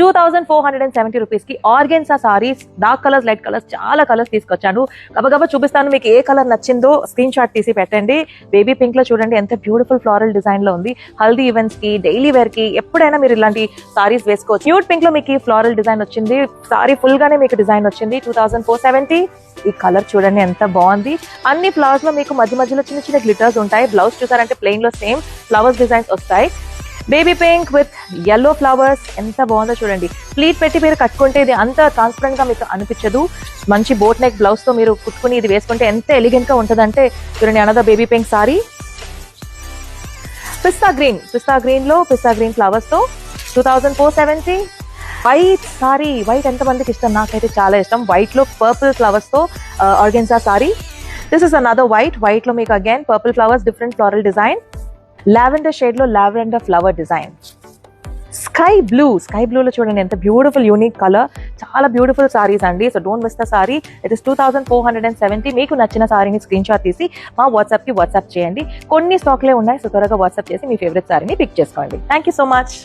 2470 rupees కి organza saris, dark colours, light colours, చాలా colours తీసుకొచ్చాను. గబగబా చూపిస్తాను, మీకు ఏ కలర్ నచ్చిందో స్క్రీన్ షాట్ తీసి పెట్టండి. బేబీ పింక్ లో చూడండి ఎంత బ్యూటిఫుల్ ఫ్లోరల్ డిజైన్ లో ఉంది. హల్దీ ఈవెంట్స్ కి, డైలీ వేర్ కి ఎప్పుడైనా మీరు ఇలాంటి సారీస్ వేసుకోవచ్చు. న్యూడ్ పింక్ లో మీకు ఫ్లోరల్ డిజైన్ వచ్చింది, సారీ ఫుల్ గానే మీకు డిజైన్ వచ్చింది. 2470. ఈ కలర్ చూడండి ఎంత బాగుంది. అన్ని ఫ్లవర్స్ లో మీకు మధ్య మధ్యలో చిన్న చిన్న గ్లిటర్స్ ఉంటాయి. బ్లౌజ్ చూసారంటే ప్లెయిన్ లో సేమ్ ఫ్లవర్స్ డిజైన్స్ వస్తాయి. Baby pink with yellow flowers ఎంత బాగుందో చూడండి. ప్లీట్ పెట్టి మీరు కట్టుకుంటే ఇది అంత ట్రాన్స్పరెంట్ గా మీకు అనిపించదు. మంచి బోట్ నెక్ బ్లౌజ్ తో మీరు కుట్టుకుని ఇది వేసుకుంటే ఎంత ఎలిగెంట్ గా ఉంటుందంటే చూడండి. Another baby pink sari. Pista green లో పిస్తా గ్రీన్ ఫ్లవర్స్ తో 2470. వైట్ సారీ, వైట్ ఎంత మందికి ఇష్టం, నాకైతే చాలా ఇష్టం. వైట్ లో పర్పుల్ ఫ్లవర్స్ తో organza sari. This is another white లో మీకు again purple flowers, different floral design. Lavender shade లో lavender flower design. Sky blue లో చూడండి ఎంత బ్యూటిఫుల్ యూనిక్ కలర్. చాలా బ్యూటిఫుల్ సారీస్ అండి. So don't miss the sari. It is 2470. మీకు నచ్చిన సారీని స్క్రీన్ షాట్ తీసి మా వాట్సాప్ చేయండి. కొన్ని స్టాక్లే ఉన్నాయి, సో త్వరగా వాట్సాప్ చేసి మీ ఫేవరెట్ సారీని పిక్ చేసుకోండి. Thank you so much.